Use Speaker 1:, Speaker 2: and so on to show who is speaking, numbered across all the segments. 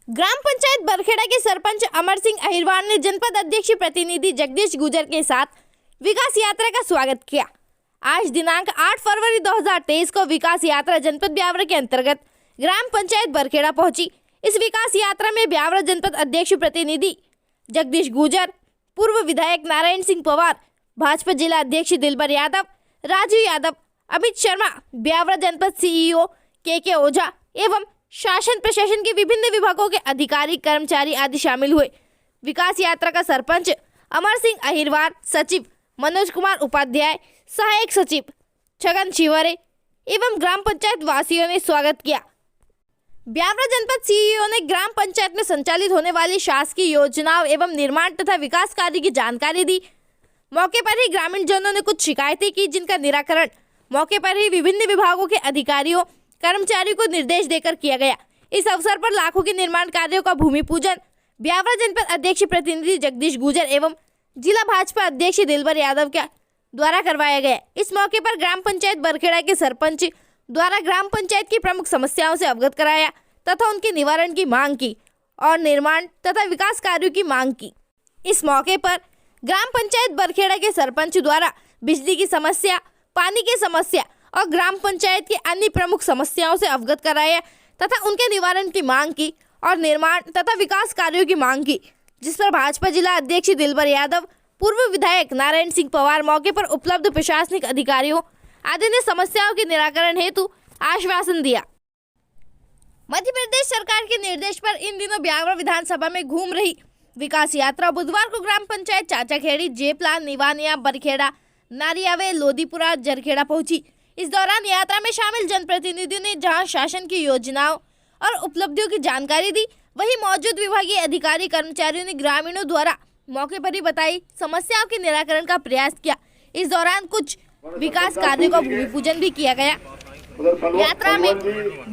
Speaker 1: ग्राम पंचायत बरखेड़ा के सरपंच अमर सिंह अहिरवार ने जनपद अध्यक्ष प्रतिनिधि जगदीश गुजर के साथ विकास यात्रा का स्वागत किया। आज दिनांक 8 फरवरी 2023 को विकास यात्रा जनपद ब्यावरा के अंतर्गत ग्राम पंचायत बरखेड़ा पहुंची। इस विकास यात्रा में ब्यावरा जनपद अध्यक्ष प्रतिनिधि जगदीश गुजर, पूर्व विधायक नारायण सिंह पवार, भाजपा जिला अध्यक्ष दिलबर यादव, राजू यादव, अमित शर्मा, ब्यावरा जनपद सीईओ के ओझा एवं शासन प्रशासन के विभिन्न विभागों के अधिकारी कर्मचारी आदि शामिल हुए। विकास यात्रा का सरपंच अमर सिंह अहिरवार, सचिव मनोज कुमार उपाध्याय, सहायक सचिव छगन शिवरे एवं ग्राम पंचायत वासियों ने स्वागत किया। ब्यावरा जनपद सीईओ ने ग्राम पंचायत में संचालित होने वाली शासकीय योजनाओं एवं निर्माण तथा विकास कार्य की जानकारी दी। मौके पर ही ग्रामीण जनों ने कुछ शिकायतें की, जिनका निराकरण मौके पर ही विभिन्न विभागों के अधिकारियों कर्मचारियों को निर्देश देकर किया गया। इस अवसर पर लाखों के निर्माण कार्यों का भूमि पूजन ब्यावरा जनपद अध्यक्ष प्रतिनिधि जगदीश गुजर एवं जिला भाजपा अध्यक्ष दिलबर यादव के द्वारा करवाया गया। इस मौके पर ग्राम पंचायत बरखेड़ा के सरपंच द्वारा ग्राम पंचायत की प्रमुख समस्याओं से अवगत कराया तथा उनके निवारण की मांग की और निर्माण तथा विकास कार्यों की मांग की। इस मौके पर ग्राम पंचायत बरखेड़ा के सरपंच द्वारा बिजली की समस्या, पानी की समस्या और ग्राम पंचायत की अन्य प्रमुख समस्याओं से अवगत कराया तथा उनके निवारण की मांग की और निर्माण तथा विकास कार्यों की मांग की, जिस पर भाजपा जिला अध्यक्ष दिलबर यादव, पूर्व विधायक नारायण सिंह पवार मौके पर उपलब्ध प्रशासनिक अधिकारियों आदि ने समस्याओं के निराकरण हेतु आश्वासन दिया। मध्य प्रदेश सरकार के निर्देश पर इन दिनों ब्यावरा विधानसभा में घूम रही विकास यात्रा बुधवार को ग्राम पंचायत चाचाखेड़ी, जेपला, निवानिया, बरखेड़ा, नारियावे, लोदीपुरा, जरखेड़ा पहुंची। इस दौरान यात्रा में शामिल जनप्रतिनिधियों ने जहां शासन की योजनाओं और उपलब्धियों की जानकारी दी, वहीं मौजूद विभागीय अधिकारी कर्मचारियों ने ग्रामीणों द्वारा मौके पर ही बताई समस्याओं के निराकरण का प्रयास किया। इस दौरान कुछ विकास कार्यों का भूमि पूजन भी किया गया। यात्रा में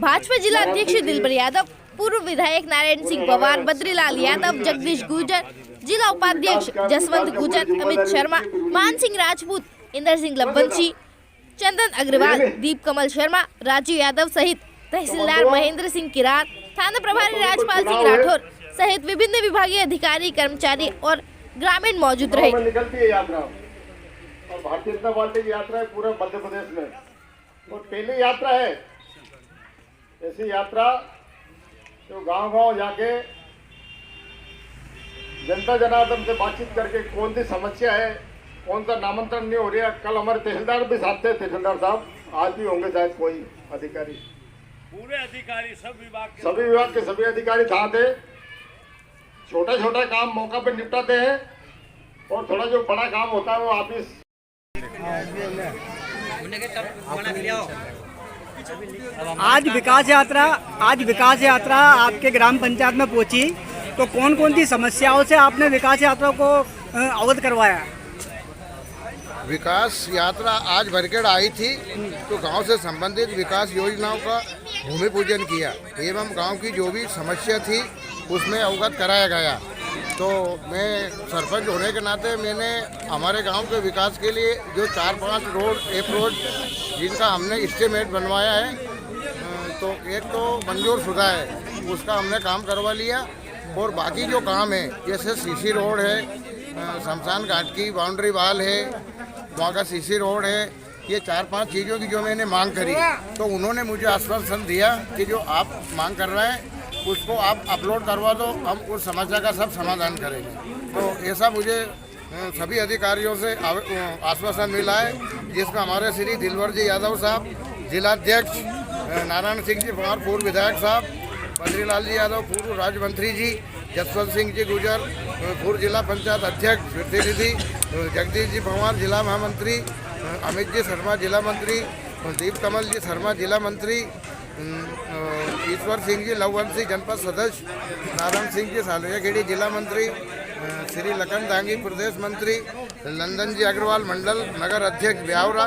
Speaker 1: भाजपा जिला अध्यक्ष दिलबर यादव, पूर्व विधायक नारायण सिंह पवार, बद्रीलाल यादव, जगदीश गुजर, जिला उपाध्यक्ष जसवंत गुजर, अमित शर्मा, मान सिंह राजपूत, इंद्र सिंह लब्बनसी, चंदन अग्रवाल, दीप कमल शर्मा, राजू यादव सहित तहसीलदार महेंद्र सिंह किरार, थाना प्रभारी राजपाल सिंह राठौर सहित विभिन्न विभागीय अधिकारी, कर्मचारी और ग्रामीण मौजूद रहे।
Speaker 2: निकलती है यात्रा और भारतीय जनता पार्टी की यात्रा है पूरे मध्य प्रदेश में, और पहली यात्रा है ऐसी यात्रा जो गांव-गांव जाके जनता जनार्दन से बातचीत करके कौन सी समस्या है, कौन सा नामांतरण नहीं हो रहा। कल हमारे तहसीलदार भी साथ थे, तहसीलदार साहब आज भी होंगे शायद कोई अधिकारी,
Speaker 3: पूरे अधिकारी सभी
Speaker 2: विभाग के सभी अधिकारी था थे। छोटा छोटा काम मौका पे निपटाते हैं और थोड़ा जो बड़ा काम होता है वो ऑफिस।
Speaker 4: आज विकास यात्रा आपके ग्राम पंचायत में पहुंची, तो कौन कौन सी समस्याओं से आपने विकास यात्रा को अवगत करवाया?
Speaker 5: विकास यात्रा आज बरखेड़ा आई थी तो गांव से संबंधित विकास योजनाओं का भूमि पूजन किया एवं गांव की जो भी समस्या थी उसमें अवगत कराया गया। तो मैं सरपंच होने के नाते मैंने हमारे गांव के विकास के लिए जो 4-5 रोड जिनका हमने एस्टीमेट बनवाया है, तो एक तो मंजूर शुदा है, उसका हमने काम करवा लिया और बाकी जो काम है जैसे सीसी रोड है, शमशान घाट की बाउंड्री वाल है, वहाँ का सीसी रोड है, ये 4-5 चीज़ों की जो मैंने मांग करी तो उन्होंने मुझे आश्वासन दिया कि जो आप मांग कर रहे हैं उसको आप अपलोड करवा दो, हम उस समस्या का सब समाधान करेंगे। तो ऐसा मुझे सभी अधिकारियों से आश्वासन मिला है, जिसमें हमारे श्री दिलबर जी यादव साहब, जिलाध्यक्ष नारायण सिंह जी पवार, पूर्व विधायक साहब, बद्रीलाल जी यादव, पूर्व राज्य मंत्री जी, जसवंत सिंह जी गुजर, पूर्व जिला पंचायत अध्यक्ष प्रतिनिधि, जगदीश जी पवार जिला महामंत्री, अमित जी शर्मा जिला मंत्री, दीप कमल जी शर्मा जिला मंत्री, ईश्वर सिंह जी लववंशी जनपद सदस्य, नारायण सिंह जी सालियाखेड़ी जिला मंत्री, श्री लखन दांगी प्रदेश मंत्री, लंदन जी अग्रवाल मंडल नगर अध्यक्ष ब्यावरा,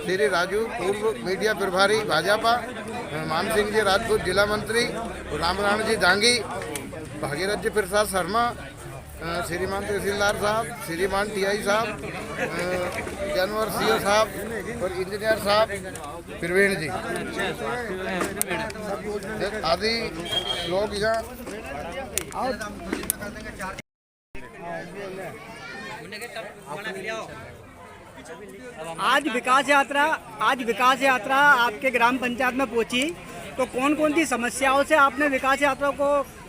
Speaker 5: श्री राजू पूर्व मीडिया प्रभारी भाजपा, मान सिंह जी राजपूत जिला मंत्री, रामराण जी दांगी, भागीरथ जी प्रसाद शर्मा, श्रीमान तहसीलदार साहब, श्रीमान टीआई साहब, जानवर सीओ साहब और इंजीनियर साहब प्रवीण जी आदि लोग यहाँ
Speaker 4: आज विकास यात्रा आपके ग्राम पंचायत में पहुंची, तो कौन कौन सी समस्याओं से आपने विकास यात्रा को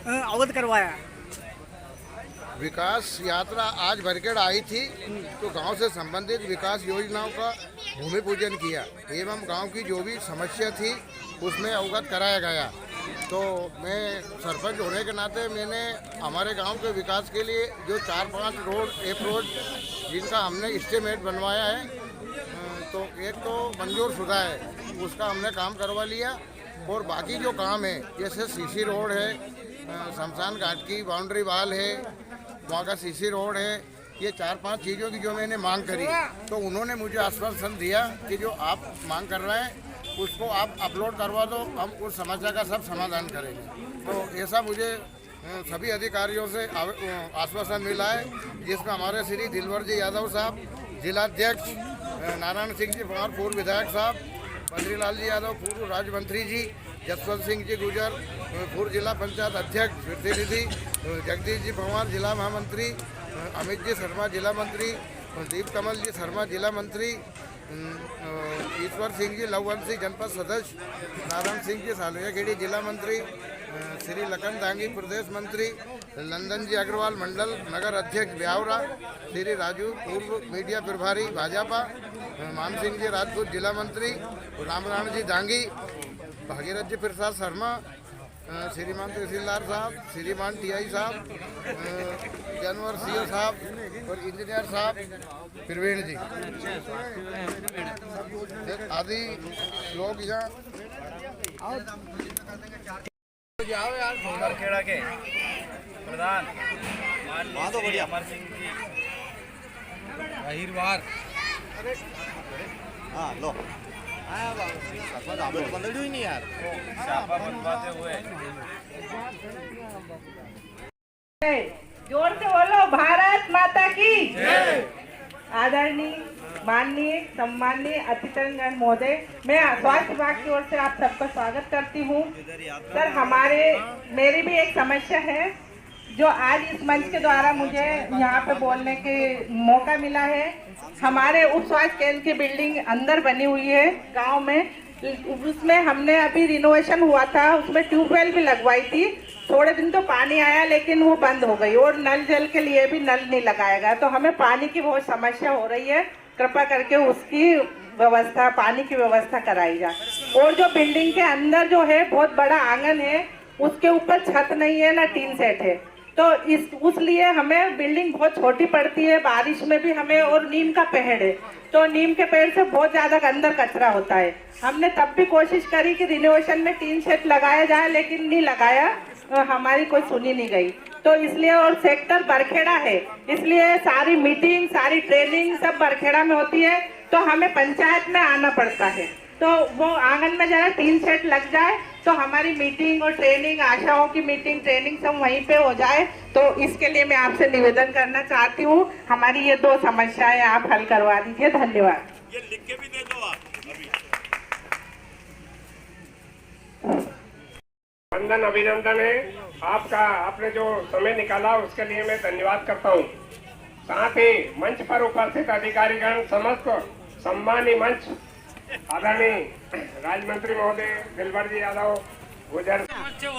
Speaker 4: अवगत करवाया?
Speaker 5: विकास यात्रा आज बरखेड़ आई थी तो गांव से संबंधित विकास योजनाओं का भूमि पूजन किया एवं गांव की जो भी समस्या थी उसमें अवगत कराया गया। तो मैं सरपंच होने के नाते मैंने हमारे गांव के विकास के लिए जो 4-5 रोड अप्रोच जिनका हमने एस्टीमेट बनवाया है, तो एक तो मंजूर शुदा है, उसका हमने काम करवा लिया। और बाकी जो काम है जैसे सीसी रोड है, शमशान घाट की बाउंड्री वाल है, वहाँ का सीसी रोड है, ये 4-5 चीज़ों की जो मैंने मांग करी तो उन्होंने मुझे आश्वासन दिया कि जो आप मांग कर रहे हैं उसको आप अपलोड करवा दो, हम उस समस्या का सब समाधान करेंगे। तो ऐसा मुझे सभी अधिकारियों से आश्वासन मिला है, जिसमें हमारे श्री दिलवर जी यादव साहब, जिलाध्यक्ष नारायण सिंह जी पवार पूर्व विधायक साहब, बद्रीलाल जी यादव पूर्व राज्य मंत्री जी, जसवंत सिंह जी गुजर पूर्व जिला पंचायत अध्यक्ष प्रतिनिधि, जगदीश जी पवार जिला महामंत्री, अमित जी शर्मा जिला मंत्री, दीप कमल जी शर्मा जिला मंत्री, ईश्वर सिंह जी लववंशी जनपद सदस्य, नारायण सिंह जी सालवेखेड़ी जिला मंत्री, श्री लखन दांगी प्रदेश मंत्री, लंदन जी अग्रवाल मंडल नगर अध्यक्ष ब्यावरा, श्री राजू पूर्व मीडिया प्रभारी भाजपा, मान सिंह जी राजपूत जिला मंत्री, रामराण जी दांगी, भागीरथ जी प्रसाद शर्मा, श्रीमान तहसीलदार साहब, श्रीमान टीआई साहब, जानवर सीओ साहब और इंजीनियर साहब प्रवीण जी आदि लोग यहाँ
Speaker 3: खेड़ा के प्रधान माननीय अमर सिंह जी अहिरवार छापा बनवाते हुए
Speaker 6: जोर से बोलो, भारत माता की आदरणीय माननीय सम्माननीय अतिथिगण महोदय, मैं स्वास्थ्य विभाग की ओर से आप सबका स्वागत करती हूँ। सर, मेरी भी एक समस्या है जो आज इस मंच के द्वारा मुझे यहाँ पे बोलने के मौका मिला है। हमारे उप स्वास्थ्य केंद्र की बिल्डिंग अंदर बनी हुई है गांव में, उसमें हमने अभी रिनोवेशन हुआ था, उसमें ट्यूबवेल भी लगवाई थी। थोड़े दिन तो पानी आया लेकिन वो बंद हो गई और नल जल के लिए भी नल नहीं लगाया गया, तो हमें पानी की बहुत समस्या हो रही है। कृपा करके उसकी व्यवस्था, पानी की व्यवस्था कराई जाए। और जो बिल्डिंग के अंदर जो है बहुत बड़ा आंगन है, उसके ऊपर छत नहीं है ना टीन सेट है, तो उसलिए हमें बिल्डिंग बहुत छोटी पड़ती है। बारिश में भी हमें, और नीम का पेड़ है तो नीम के पेड़ से बहुत ज़्यादा अंदर कचरा होता है। हमने तब भी कोशिश करी कि रिनोवेशन में टीन सेट लगाया जाए लेकिन नहीं लगाया, हमारी कोई सुनी नहीं गई। तो इसलिए, और सेक्टर बरखेड़ा है इसलिए सारी मीटिंग, सारी ट्रेनिंग सब बरखेड़ा में होती है, तो हमें पंचायत में आना पड़ता है। तो वो आंगन में जरा टीन सेट लग जाए तो हमारी मीटिंग और ट्रेनिंग, आशाओं की मीटिंग ट्रेनिंग सब वहीं पे हो जाए। तो इसके लिए मैं आपसे निवेदन करना चाहती हूँ, हमारी ये 2 समस्याएं आप हल करवा दीजिए। धन्यवाद।
Speaker 3: ये लिख के भी दे दो आप अभी।
Speaker 7: वंदन, अभिनंदन है आपका, आपने जो समय निकाला उसके लिए मैं धन्यवाद करता हूँ। साथ ही मंच पर उपस्थित अधिकारीगण, समस्त सम्मानी मंच, आदरणीय राज्य मंत्री महोदय दिलवर जी यादव गुजर,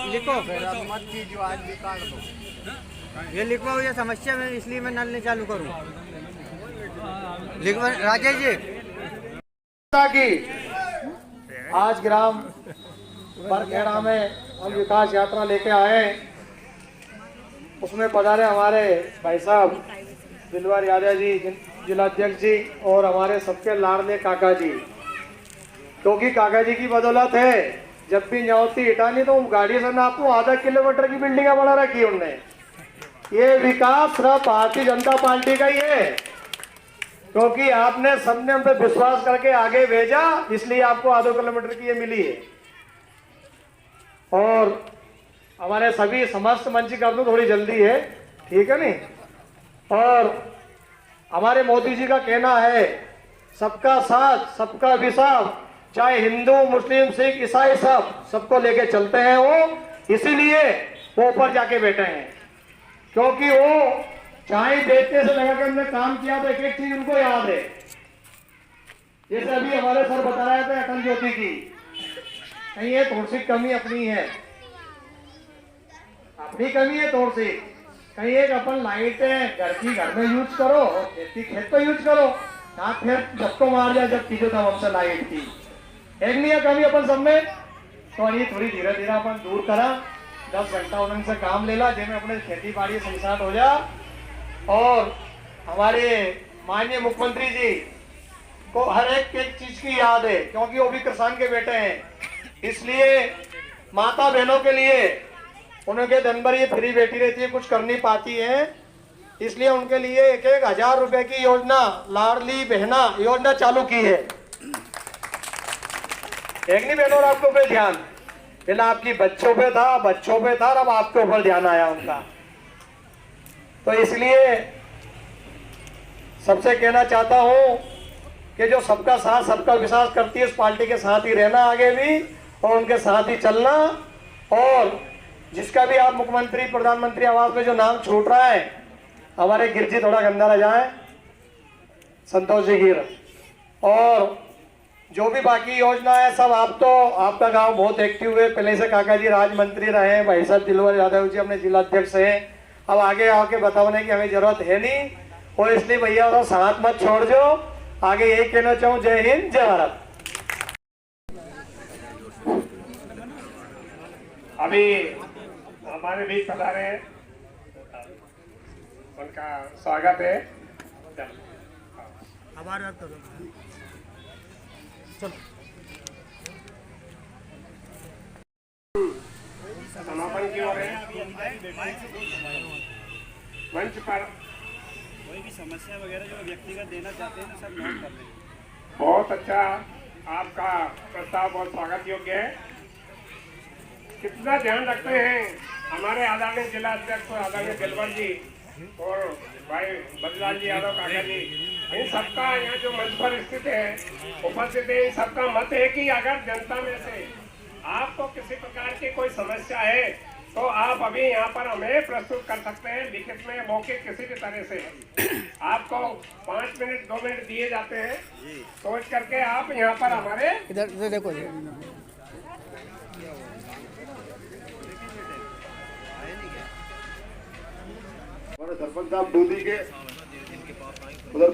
Speaker 4: लिखो मत कीजिए, आज भी काट दो। ये लिखवाओ, ये समस्या में, इसलिए मैं नल नहीं चालू करूँ। लिखवा राजेश जी
Speaker 2: की आज ग्राम बरखेड़ा में हम विकास यात्रा लेके आए, उसमें पधारे हमारे भाई साहब दिलवर यादव जी जिलाध्यक्ष जी और हमारे सबके लाडले काका जी, क्योंकि काका जी की बदौलत है जब भी न्यौती हटानी तो गाड़ी से ना आपको आधा किलोमीटर की बिल्डिंग बना रखी है उनने। ये विकास सिर्फ भारतीय जनता पार्टी का ही है, क्योंकि आपने सबने हम पे विश्वास करके आगे भेजा, इसलिए आपको आधे किलोमीटर की ये मिली है। और हमारे सभी समस्त मंच कर दो, थोड़ी जल्दी है, ठीक है नहीं। और हमारे मोदी जी का कहना है सबका साथ सबका विश्वास, चाहे हिंदू मुस्लिम सिख ईसाई सबको लेके चलते हैं वो। इसीलिए वो ऊपर जाके बैठे हैं, क्योंकि वो चाय बेचने से लगा के हमने काम किया तो एक एक चीज उनको याद है। जैसे अभी हमारे सर बता रहे थे अटल ज्योति की, कहीं ये थोड़ी सी कमी अपनी है, अपनी कमी है थोड़ी सी, कहीं एक अपन लाइटें घर की घर में यूज करो और खेती खेत पे यूज करो, ना फिर सबको मार जाए जब चीजों तब हमसे लाइट की एक नहीं है कमी अपन सब में। तो ये थोड़ी धीरे धीरे अपन दूर करा, 10 घंटा उनसे काम ले ला जिनमें अपने खेती बाड़ी संसार हो जा। और हमारे माननीय मुख्यमंत्री जी को हर एक चीज की याद है, क्योंकि वो भी किसान के बेटे हैं, इसलिए माता बहनों के लिए उनके दिन भर ये फ्री बैठी रहती है, कुछ कर नहीं पाती है, इसलिए उनके लिए 1,000 रुपए की योजना लाडली बहना योजना चालू की है। एक नहीं बहनों आपके ऊपर ध्यान, पहले आपकी बच्चों पे था और अब आपके ऊपर ध्यान आया उनका। तो इसलिए सबसे कहना चाहता हूं कि जो सबका साथ सबका विश्वास करती है उस पार्टी के साथ ही रहना आगे भी, और उनके साथ ही चलना। और जिसका भी आप मुख्यमंत्री प्रधानमंत्री आवास में जो नाम छूट रहा है, हमारे गिर जी थोड़ा गंदा रह जाए, संतोष जी गिर, और जो भी बाकी योजना है सब आप तो आपका गांव बहुत एक्टिव है, पहले से काका जी राज मंत्री रहे, भाई साहब दिलवर यादव जी अपने जिला अध्यक्ष हैं, अब आगे आके बताने की हमें जरूरत है नहीं, और इसलिए भैया तो साथ मत छोड़ दो। आगे यही कहना चाहूँ, जय हिंद जय भारत।
Speaker 7: अभी हमारे बीच पधारे हैं, उनका स्वागत है। समापन की ओर है, मंच पर
Speaker 3: कोई भी समस्या वगैरह जो व्यक्तिगत देना चाहते हैं सब नोट कर लें।
Speaker 7: बहुत अच्छा आपका प्रस्ताव बहुत स्वागत योग्य है। कितना ध्यान रखते हैं हमारे आदरणीय जिला अध्यक्ष आदरणीय दिलवर जी और भाई बद्रीलाल जी यादव काका जी, इन सबका यहाँ जो मंच पर स्थित है उपस्थित है, इन सबका मत है कि अगर जनता में से आपको किसी प्रकार की कोई समस्या है तो आप अभी यहाँ पर हमें प्रस्तुत कर सकते हैं लिखित में, मौखिक किसी भी तरह से। आपको 5 मिनट 2 मिनट दिए जाते हैं, सोच करके आप यहाँ पर हमारे
Speaker 4: इधर देखो
Speaker 8: हमारे सरपंच साहब दूधी के, उधर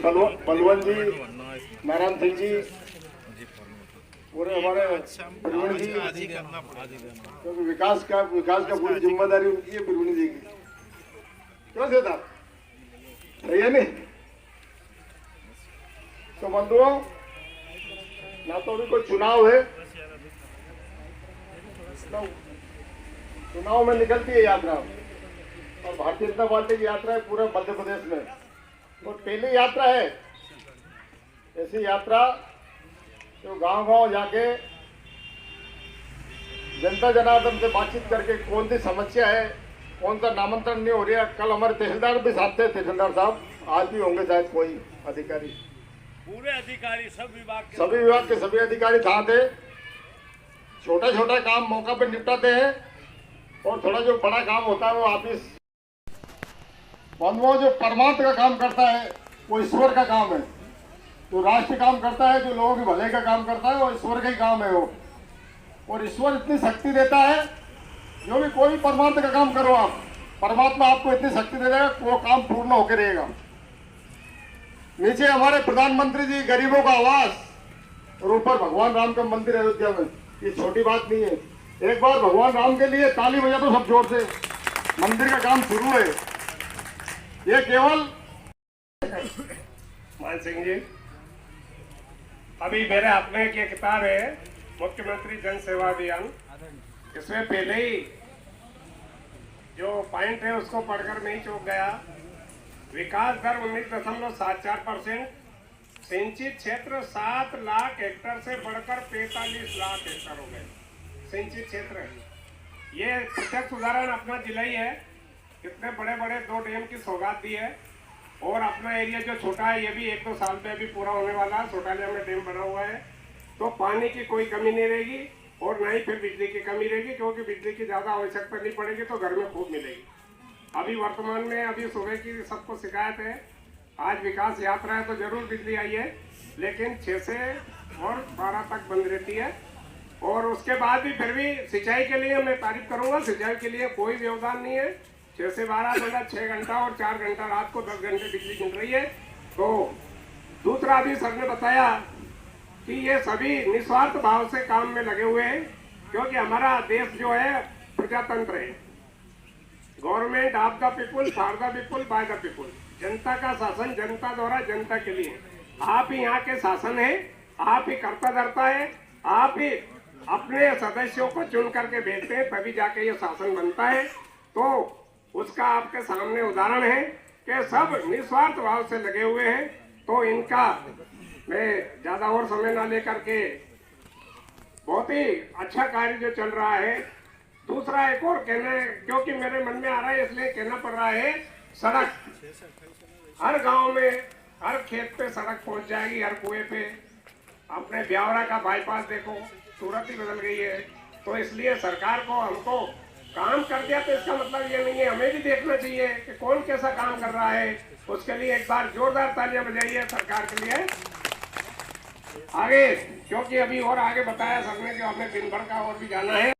Speaker 8: पलवन जी, नारायण सिंह जी, पूरे हमारे प्रवीण जी, क्योंकि विकास का पूरी जिम्मेदारी उनकी है, प्रवीण जी की। क्यों देता सही है नहीं? तो बंधुओं, ना तो अभी कोई चुनाव है, चुनाव में निकलती है यात्रा, और भारतीय जनता पार्टी की यात्रा है पूरे मध्य प्रदेश में, तो पहली यात्रा है ऐसी यात्रा जो गांव-गांव जाके जनता जनार्दन से बातचीत करके कौन सी समस्या है, कौन सा नामांतरण नहीं हो रहा। कल हमारे तहसीलदार भी साथ थे, तहसीलदार साहब आज भी होंगे शायद कोई अधिकारी,
Speaker 3: पूरे अधिकारी सभी
Speaker 8: विभाग के सभी अधिकारी साथ थे। छोटा छोटा काम मौका पर निपटाते हैं, और थोड़ा जो बड़ा काम होता है वो ऑफिस बंधुओं जो परमात्मा का काम करता है वो ईश्वर का काम है, जो राष्ट्र काम करता है, जो लोगों के भले का काम करता है वो ईश्वर का ही काम है वो। और ईश्वर इतनी शक्ति देता है, जो भी कोई परमात्मा का काम करो आप, परमात्मा आपको इतनी शक्ति दे देगा, वो काम पूर्ण होकर रहेगा। नीचे हमारे प्रधानमंत्री जी गरीबों का आवास, और ऊपर भगवान राम का मंदिर अयोध्या में, ये छोटी बात नहीं है। एक बार भगवान राम के लिए ताली बजा दो सब जोर से, मंदिर का काम शुरू है। ये केवल
Speaker 7: मान सिंह जी, अभी मेरे हाथ में एक किताब है मुख्यमंत्री जन सेवा अभियान, इसमें पहले ही जो पॉइंट है उसको पढ़कर मैं ही चौंक गया। विकास दर 19.74%, सिंचित क्षेत्र 7 लाख हेक्टर से बढ़कर 45 लाख हेक्टर हो गए सिंचित क्षेत्र। ये प्रत्यक्ष उदाहरण अपना जिला ही है, कितने बड़े बड़े 2 डैम की सौगात दी है। और अपना एरिया जो छोटा है ये भी 1-2 साल में अभी पूरा होने वाला है। छोटालिया में डैम बना हुआ है, तो पानी की कोई कमी नहीं रहेगी। और ना ही फिर बिजली की कमी रहेगी, क्योंकि बिजली की ज़्यादा आवश्यकता नहीं पड़ेगी तो घर में खूब मिलेगी। अभी वर्तमान में अभी सुबह की सबको शिकायत है, आज विकास यात्रा है तो जरूर बिजली आई है, लेकिन 6 से और 12 तक बंद रहती है। और उसके बाद भी फिर भी सिंचाई के लिए मैं तारीफ करूंगा, सिंचाई के लिए कोई व्यवधान नहीं है। 6 से 12 मतलब 6 घंटा और 4 घंटा रात को 10 घंटे बिजली मिल रही है। तो दूसरा भी सर ने बताया कि ये सभी निस्वार्थ भाव से काम में लगे हुए हैं, क्योंकि हमारा देश जो है प्रजातंत्र है, government of the people for the people by the people, जनता का शासन जनता द्वारा जनता के लिए। आप ही यहाँ के शासन है, आप ही कर्ता धर्ता है, आप ही अपने सदस्यों को चुन करके भेजते हैं, तभी जाके ये शासन बनता है। तो उसका आपके सामने उदाहरण है कि सब निस्वार्थ भाव से लगे हुए हैं। तो इनका मैं ज्यादा और समय ना लेकर के, बहुत ही अच्छा कार्य जो चल रहा है। दूसरा एक और कहना है, क्योंकि मेरे मन में आ रहा है इसलिए कहना पड़ रहा है, सड़क हर गांव में हर खेत पे सड़क पहुंच जाएगी, हर कुएं पे। अपने ब्यावरा का बाईपास देखो, सूरत ही बदल गई है। तो इसलिए सरकार को हमको काम कर दिया तो इसका मतलब ये नहीं है, हमें भी देखना चाहिए कि कौन कैसा काम कर रहा है। उसके लिए एक बार जोरदार तालियां बजाइए सरकार के लिए। आगे, क्योंकि अभी और आगे बताया सर ने कि हमें दिन भर का और भी जाना है।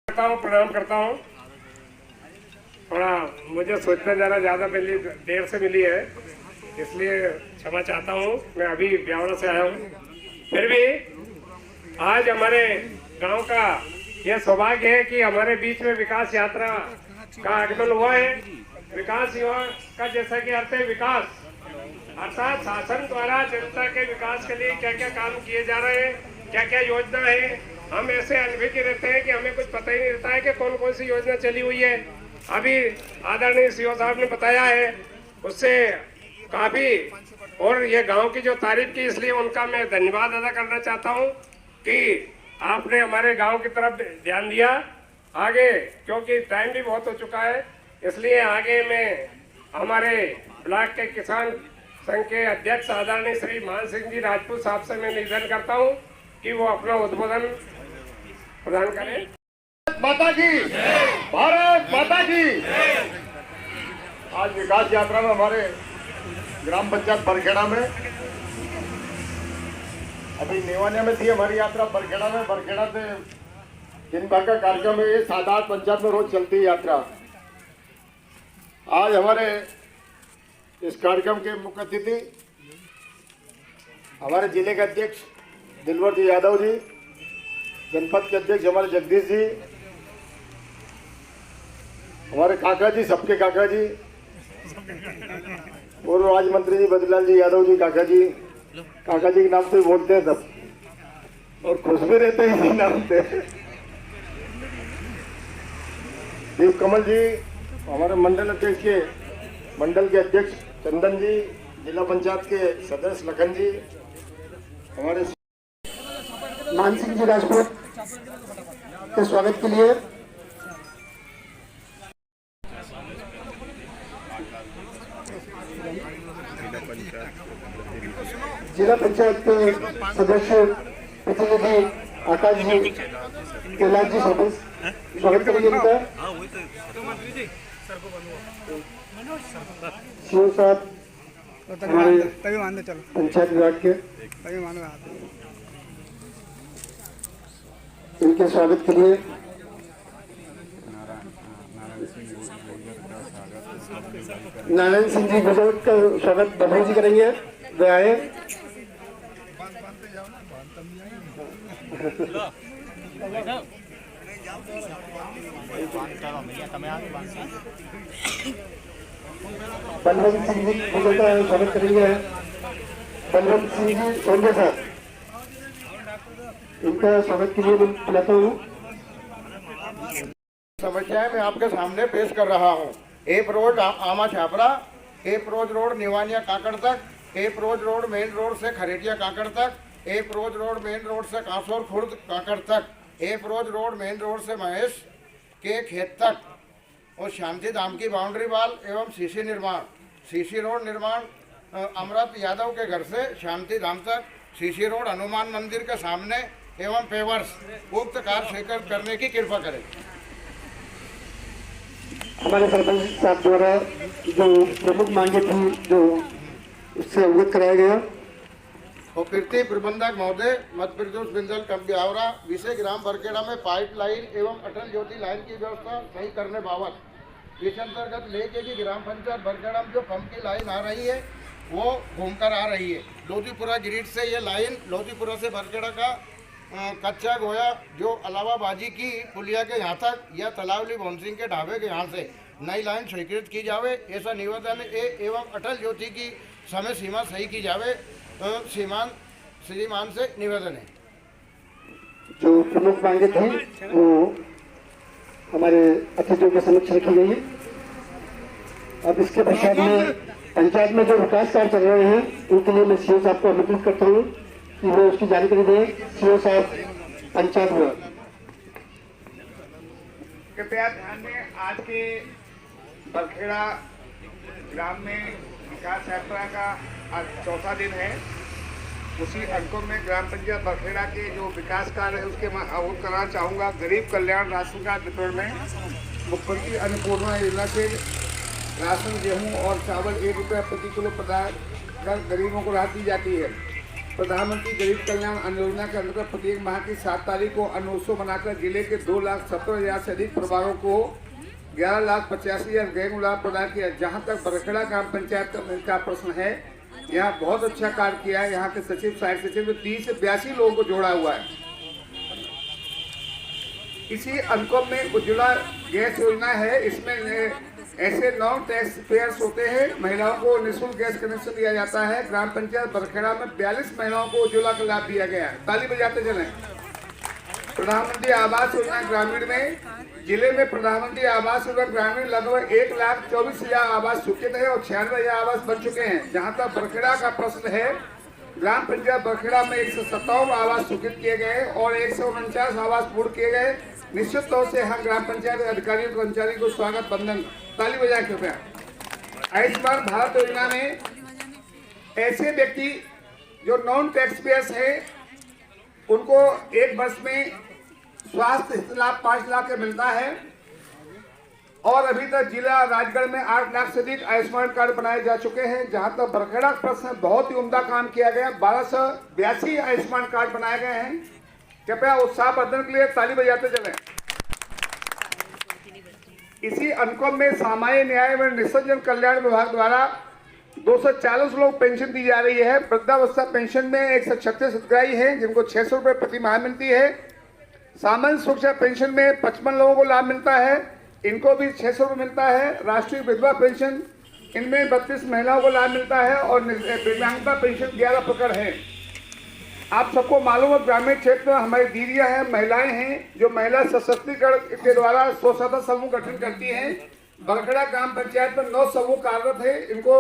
Speaker 7: प्रणाम करता हूँ। थोड़ा मुझे सोचना जरा ज़्यादा पहले देर से मिली है, इसलिए क्षमा चाहता हूँ। मैं अभी ब्यावरा से आया हूँ। फिर भी आज हमारे गांव का यह सौभाग्य है कि हमारे बीच में विकास यात्रा का आगमन हुआ है। विकास का जैसा कि अर्थ है विकास, अर्थात शासन द्वारा जनता के विकास के लिए क्या क्या काम किए जा रहे हैं, क्या क्या योजना है। हम ऐसे अनभिज्ञ रहते हैं कि हमें कुछ पता ही नहीं रहता है कि कौन कौन सी योजना चली हुई है। अभी आदरणीय सीओ साहब ने बताया है, उससे काफी, और ये गांव की जो तारीफ की, इसलिए उनका मैं धन्यवाद अदा करना चाहता हूं कि आपने हमारे गांव की तरफ ध्यान दिया। आगे क्योंकि टाइम भी बहुत हो चुका है, इसलिए आगे मैं हमारे ब्लॉक के किसान संघ के अध्यक्ष आदरणीय श्री मान सिंह जी राजपूत साहब से मैं निवेदन करता हूं कि वो अपना उद्बोधन प्रदान करें।
Speaker 8: माता की, भारत माता की। आज विकास यात्रा में हमारे ग्राम पंचायत बरखेड़ा में, अभी नेवानिया में थी हमारी यात्रा बरखेड़ा में। बरखेड़ा से दिन भर का कार्यक्रम है, ये 7-8 पंचायत में रोज चलती है यात्रा। आज हमारे इस कार्यक्रम के मुख्य अतिथि हमारे जिले के अध्यक्ष दिलवर जी यादव जी, जनपद के अध्यक्ष हमारे जगदीश जी, हमारे काका जी, सबके काका जी, पूर्व राज्य मंत्री जी बद्रीलाल जी यादव जी, काका जी के नाम से बोलते हैं सब, और खुश भी रहते हैं इसी नाम से। देव कमल जी, हमारे मंडल अध्यक्ष के मंडल के अध्यक्ष चंदन जी, जिला पंचायत के सदस्य लखन जी, हमारे मान सिंह जी राजपूत के स्वागत के लिए जिला पंचायत के सदस्य प्रतिनिधि आकाश जी, कैलाश जी स्वागत करेंगे उनका। सीओ साहब हमारे पंचायत विभाग के, इनके स्वागत के लिए नारायण सिंह जी गुजर का स्वागत बबलू जी करेंगे, वे आए। बलवंत सिंह जी गुजर का स्वागत करेंगे, बलवंत सिंह जी सोंगे साहब, इनका स्वागत के लिए बुलाता हूँ। समस्याएं मैं आपके सामने पेश कर रहा हूँ। एप रोड आमा छापरा, एप रोड निवानिया काकड़ तक, एप रोड मेन रोड से खरेटिया काकड़ तक, एप रोड मेन रोड से कांसोर खुर्द काकड़ तक, एप रोड मेन रोड से महेश के खेत तक, और शांति धाम की बाउंड्री वाल एवं सीसी निर्माण, सीसी रोड निर्माण अमृत यादव के घर से शांति धाम तक, सीसी रोड हनुमान मंदिर के सामने
Speaker 5: एवं पेवर्स उक्त कार्य स्वीकृत करने की कृपा करें।
Speaker 8: हमारे सरपंच साहब द्वारा जो प्रमुख मांगे थी जो उससे अवगत कराया गया।
Speaker 5: और कीर्ति प्रबंधक महोदय मध्य प्रदेश बिंदल कंपनी आवरा विषय ग्राम बरखेड़ा में पाइप लाइन एवं अटल ज्योति लाइन की व्यवस्था सही करने बाबत इस अंतर्गत लेके की ग्राम पंचायत बरखेड़ा में जो पंप की लाइन आ रही है वो घूमकर आ रही है। लोधीपुरा ग्रिड से ये लाइन लोधीपुरा से बरखेड़ा का कच्चा गोया जो अलावाबाजी की पुलिया के यहाँ तक या तलावली भवन सिंह के ढाबे के यहाँ से नई लाइन स्वीकृत की जावे, ऐसा निवेदन एवं अटल ज्योति की समय सीमा सही की जावे श्रीमान से निवेदन है।
Speaker 8: जो प्रमुख मांगे थे वो हमारे अतिथियों के समक्ष रखी गई है। अब इसके पश्चात में पंचायत में जो विकास कार्य चल रहे हैं उनके लिए मैं सीओ साहब को आमंत्रित करता हूँ कि वो उसकी जानकारी दें। सीओ साहब पंचायत विभाग।
Speaker 7: कृपया ध्यान दें, आज के बरखेड़ा ग्राम में विकास यात्रा का आज चौथा दिन है। उसी अंकों में ग्राम पंचायत बरखेड़ा के जो विकास कार्य है उसके मैं अवगत कराना चाहूँगा। गरीब कल्याण राशन कार्ड वितरण में मुख्यमंत्री अन्नपूर्णा योजना से राशन, गेहूं और चावल 1 रुपया प्रति किलो प्रदान कर गरीबों को राहत दी जाती है। प्रधानमंत्री गरीब कल्याण अन्न योजना के अंतर्गत प्रत्येक माह की 7 तारीख को अन्न उत्सव बनाकर जिले के 2,70,000 से अधिक परिवारों को 11,85,000 गेहूं लाभ प्रदान किया। जहां तक बरखेड़ा ग्राम पंचायत का प्रश्न है, यहाँ बहुत अच्छा कार्य किया है। यहाँ के सचिव, सहायक सचिव में 30 से 82 लोगों को जोड़ा हुआ है। इसी अंकों में उज्ज्वला गैस योजना है। इसमें ऐसे नॉन टैक्स पेयर्स होते हैं, महिलाओं को निःशुल्क गैस कनेक्शन दिया जाता है। ग्राम पंचायत बरखेड़ा में 42 महिलाओं को उज्ज्वला का लाभ दिया गया है। ताली बजाते चलें। प्रधानमंत्री आवास योजना ग्रामीण में जिले में प्रधानमंत्री आवास योजना ग्रामीण लगभग 1,24,000 आवास स्वीकृत है और 96,000 आवास बन चुके हैं। जहां तक बरखेड़ा का प्रश्न है, ग्राम पंचायत बरखेड़ा में 157 आवास स्वीकृत किए गए और 149 आवास पूर्ण किए गए। निश्चित तौर से हम ग्राम पंचायत अधिकारियों कर्मचारियों को स्वागत बंधन। ताली बजाए कृपया। आयुष्मान भारत योजना में ऐसे व्यक्ति जो नॉन टैक्स पेयर्स है उनको 1 वर्ष में स्वास्थ्य लाभ 5 लाख का मिलता है और अभी तक जिला राजगढ़ में 8 लाख से अधिक आयुष्मान कार्ड बनाए जा चुके हैं। जहां तक बरखेड़ा प्रश्न बहुत ही उम्दा काम किया गया। 1282 आयुष्मान कार्ड बनाए गए हैं। कृपया उत्साहवर्धन के लिए ताली बजाते चलें। इसी अंकों में सामान्य न्याय एवं निःसंजन कल्याण विभाग द्वारा 240 लोग पेंशन दी जा रही है। वृद्धावस्था पेंशन में 136 हितग्राही हैं जिनको 600 रुपये प्रति माह मिलती है। सामान्य सुरक्षा पेंशन में 55 लोगों को लाभ मिलता है, इनको भी 600 रुपये मिलता है। राष्ट्रीय विधवा पेंशन इनमें 32 महिलाओं को लाभ मिलता है और दिव्यांगता पेंशन 11 प्रकार है। आप सबको मालूम है ग्रामीण क्षेत्र में हमारी दीदियां हैं, महिलाएं हैं जो महिला सशक्तिकरण के द्वारा स्वसहायता समूह गठन करती हैं। बरखेड़ा ग्राम पंचायत में 9 समूह कार्यरत है। इनको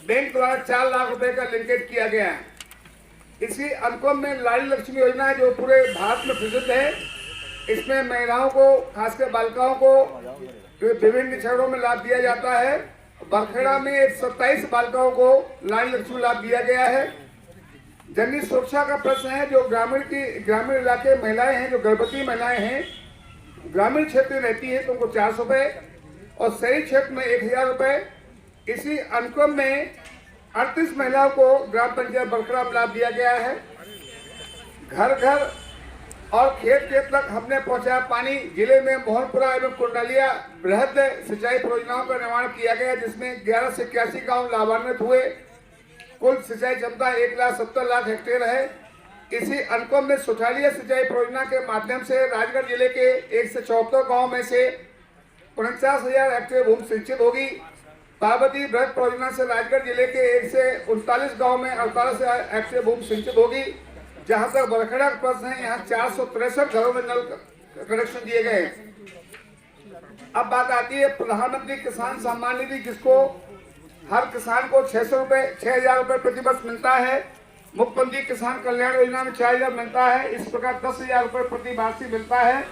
Speaker 7: बैंक द्वारा 4 लाख रुपए का लिंकेज किया गया है। इसी अंकों में लाड़ी लक्ष्मी योजना है जो पूरे भारत में प्रसिद्ध है। इसमें महिलाओं को, खासकर बालिकाओं को विभिन्न क्षेत्रों में लाभ दिया जाता है। बरखेड़ा में 27 बालिकाओं को लाड़ी लक्ष्मी लाभ दिया गया है। जननी सुरक्षा का प्रश्न है जो ग्रामीण इलाके महिलाएं हैं, जो गर्भवती महिलाएं हैं, ग्रामीण क्षेत्र में रहती है तो उनको 400 रुपये और शहरी क्षेत्र में 1,000 रुपये। इसी अनुक्रम में 38 महिलाओं को ग्राम पंचायत बरखेड़ा में लाभ दिया गया है। घर घर और खेत खेत तक हमने पहुंचाया पानी। जिले में मोहनपुरा एवं कुंडलिया बृहद सिंचाई परियोजनाओं का निर्माण किया गया जिसमें 11 से 81 गाँव लाभान्वित हुए। कुल सिंचाई क्षमता 1,70,00,000 हेक्टेयर है। इसी अंकों में सुठालिया सिंचाई परियोजना के माध्यम से राजगढ़ जिले के 174 गाँव में से 49,000 हेक्टेयर भूमि सिंचित होगी। पार्वती बृहद परियोजना से राजगढ़ जिले के 139 गाँव में 48,000 हेक्टेयर भूमि सिंचित होगी। जहां तक बरखेड़ा का प्रश्न है, यहाँ 463 घरों में नल कनेक्शन दिए गए। अब बात आती है प्रधानमंत्री किसान सम्मान निधि, जिसको हर किसान को 6,000 रुपये प्रति वर्ष मिलता है। मुख्यमंत्री किसान कल्याण योजना में 4,000 मिलता है। इस प्रकार 10,000 रुपये प्रति वार्षिक मिलता है।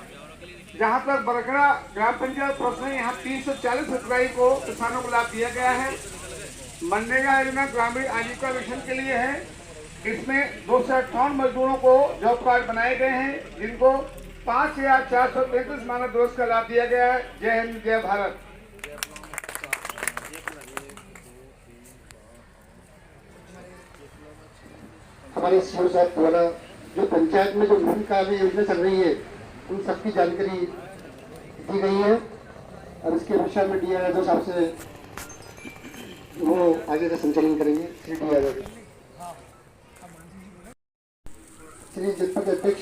Speaker 7: जहां तक बरखेड़ा ग्राम पंचायत प्रश्न है, यहाँ 340 हितग्राही को किसानों को लाभ दिया गया है। मनरेगा योजना ग्रामीण आजीविका मिशन के लिए है।
Speaker 8: इसमें 258 मजदूरों को जॉब कार्ड बनाए गए हैं, जिनको 5,433 मानव दिवस का लाभ दिया गया है। जय हिंद, जय भारत।
Speaker 9: हमारे सीओ साहब द्वारा जो पंचायत में जो विभिन्न कार्य योजना चल रही है उन सबकी जानकारी दी गई है और इसके विषय में डी यादव साहब से वो आगे का संचालन करेंगे। श्री डी यादव, श्री जनपद अध्यक्ष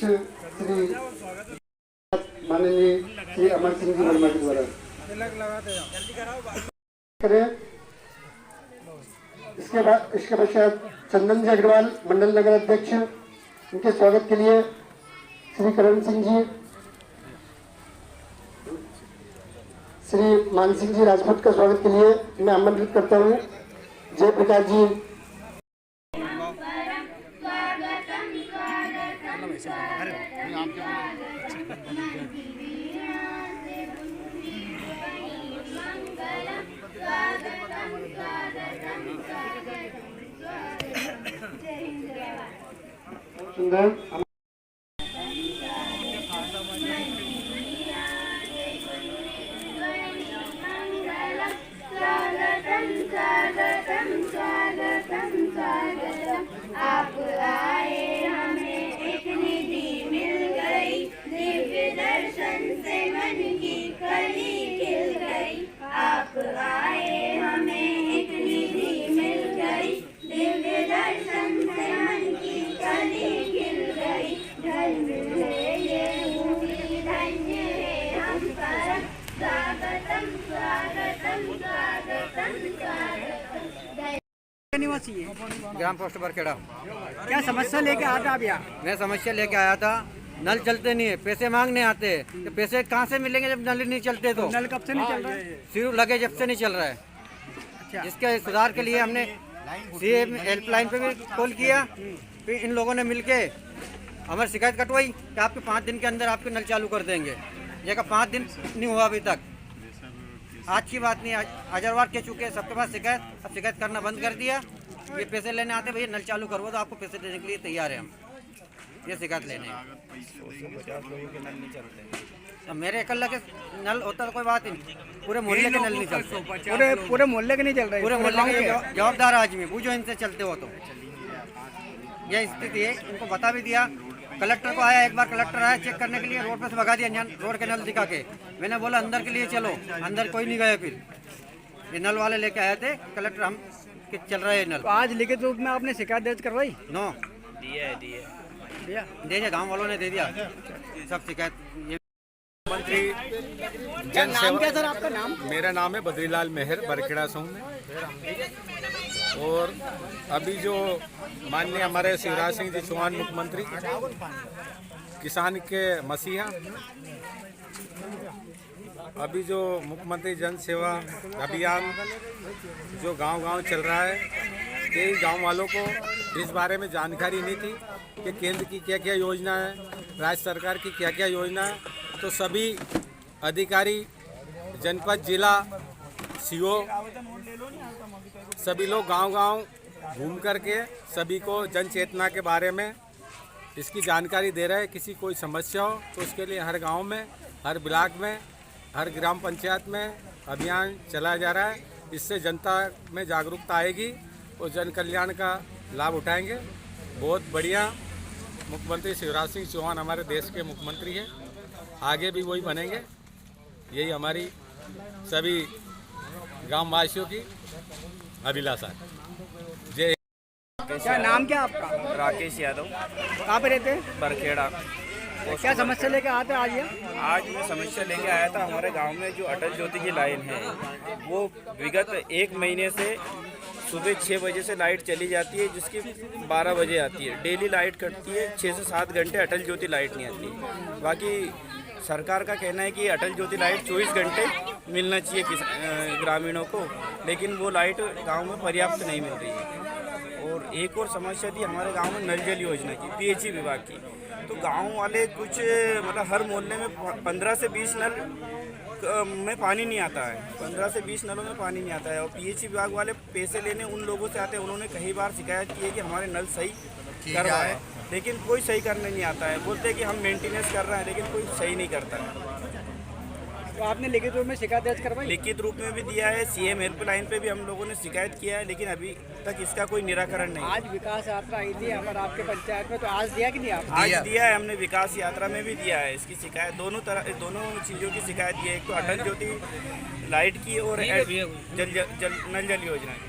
Speaker 9: श्री माननीय श्री अमर सिंह जी वर्मा के द्वारा करें। इसके पश्चात चंदन जी अग्रवाल मंडल नगर अध्यक्ष, उनके स्वागत के लिए श्री करण सिंह जी, श्री मान सिंह जी राजपूत का स्वागत के लिए मैं आमंत्रित करता हूँ। जयप्रकाश जी, सुंदर
Speaker 10: आप आए हमें एक निधि मिल गई, दिव्य दर्शन से मन की कली खिल गई। आप आए हमें एक निधि मिल गई, दिव्य दर्शन से मन की कली खिल गई। धन्य है ये भूमि, धन्य है हम पर, स्वागतम स्वागतम स्वागतम स्वागतम।
Speaker 4: निवासी है
Speaker 11: ग्राम पोस्ट बरखेड़ा।
Speaker 4: क्या समस्या लेके आए थे आप यहाँ?
Speaker 11: मैं समस्या लेके आया था, नल चलते नहीं है, पैसे मांगने आते हैं तो पैसे कहाँ से मिलेंगे जब नल नहीं चलते? तो
Speaker 4: नल कब से नहीं चल रहा है?
Speaker 11: शुरू लगे जब से नहीं चल रहा है।
Speaker 4: अच्छा,
Speaker 11: जिसके सुधार के लिए हमने सीएम हेल्पलाइन पे भी कॉल किया, फिर इन लोगों ने मिलके हमारी शिकायत कटवाई कि आपके 5 दिन के अंदर आपके नल चालू कर देंगे। ये 5 दिन नहीं हुआ अभी तक। आज की बात नहीं, हजार बार कह चुके हैं सबके पास शिकायत, अब शिकायत करना बंद कर दिया। ये पैसे लेने आते भैया नल चालू करवाओ तो आपको पैसे देने के लिए तैयार है हम, ये शिकायत लेने।
Speaker 3: 150 लोगों के नल नहीं चलते।
Speaker 11: अब मेरे अकेले के नल होता तो कोई बात ही नहीं, पूरे मोहल्ले के नल नहीं चलते।
Speaker 4: पूरे मोहल्ले के नहीं चल रहे?
Speaker 11: पूरे मोहल्ले के जवाबदार आदमी पूछो इनसे चलते हो तो। यह स्थिति है, इनको बता भी दिया। कलेक्टर को आया, एक बार कलेक्टर आया चेक करने के लिए, रोड पर से भगा दिया रोड के नल दिखा के। मैंने बोला अंदर के लिए चलो, अंदर कोई नहीं गया। फिर ये नल वाले लेके आए थे कलेक्टर, हम कि चल रहा है नल।
Speaker 4: तो आज लिखित रूप में आपने शिकायत दर्ज करवाई?
Speaker 11: नो
Speaker 4: दिया
Speaker 11: दे दिया, गाँव वालों ने दे दिया सब शिकायत।
Speaker 12: मंत्री
Speaker 4: जन नाम क्या सर आपका नाम?
Speaker 12: मेरा नाम है बद्रीलाल मेहर, बरखेड़ा से हूँ मैं। और अभी जो माननीय हमारे शिवराज सिंह जी चौहान मुख्यमंत्री, किसान के मसीहा, अभी जो मुख्यमंत्री जन सेवा अभियान जो गांव-गांव चल रहा है, कई गांव वालों को इस बारे में जानकारी नहीं थी कि केंद्र की क्या क्या योजना है, राज्य सरकार की क्या क्या योजना है। तो सभी अधिकारी, जनपद, जिला, सीओ, सभी लोग गांव-गांव घूम करके सभी को जन चेतना के बारे में इसकी जानकारी दे रहे हैं। किसी कोई समस्या हो तो उसके लिए हर गांव में, हर ब्लॉक में, हर ग्राम पंचायत में अभियान चलाया जा रहा है। इससे जनता में जागरूकता आएगी और जन कल्याण का लाभ उठाएंगे। बहुत बढ़िया मुख्यमंत्री शिवराज सिंह चौहान हमारे देश के मुख्यमंत्री हैं, आगे भी वही बनेंगे। यही हमारी सभी ग्रामवासियों की अभिलाषा है। जय।
Speaker 4: क्या नाम क्या आपका?
Speaker 3: राकेश यादव।
Speaker 4: कहाँ पे रहते हैं?
Speaker 3: बरखेड़ा।
Speaker 4: क्या समस्या लेके आते आज ये?
Speaker 3: आज मैं समस्या लेके आया था, हमारे गांव में जो अटल ज्योति की लाइन है वो विगत 1 महीने से सुबह 6 बजे से लाइट चली जाती है, जिसकी 12 बजे आती है। डेली लाइट कटती है, 6 से 7 घंटे अटल ज्योति लाइट नहीं आती। बाकी सरकार का कहना है कि अटल ज्योति लाइट 24 घंटे मिलना चाहिए ग्रामीणों को, लेकिन वो लाइट गांव में पर्याप्त नहीं मिल रही है। और एक और समस्या थी हमारे गांव में नल जल योजना की, पीएचई विभाग की। तो गांव वाले कुछ मतलब हर मोहल्ले में 15 से 20 नल में पानी नहीं आता है, 15 से 20 नलों में पानी नहीं आता है। और पीएचई विभाग वाले पैसे लेने उन लोगों से आते हैं। उन्होंने कई बार शिकायत की है कि हमारे नल सही करवाए, लेकिन कोई सही करने नहीं आता है। बोलते हैं कि हम मेंटेनेंस कर रहे हैं, लेकिन कोई सही नहीं करता है।
Speaker 4: तो आपने लिखित रूप में शिकायत दर्ज करवाई?
Speaker 3: लिखित रूप में भी दिया है, सीएम हेल्पलाइन पे भी हम लोगों ने शिकायत किया है, लेकिन अभी तक इसका कोई निराकरण नहीं।
Speaker 4: आज विकास यात्रा आई थी हमारे आपके पंचायत में, तो आज दिया कि नहीं आप?
Speaker 3: आज दिया है हमने, विकास यात्रा में भी दिया है। इसकी शिकायत दोनों चीज़ों की शिकायत दी है। एक तो अटल ज्योति लाइट की और नल जल योजना की।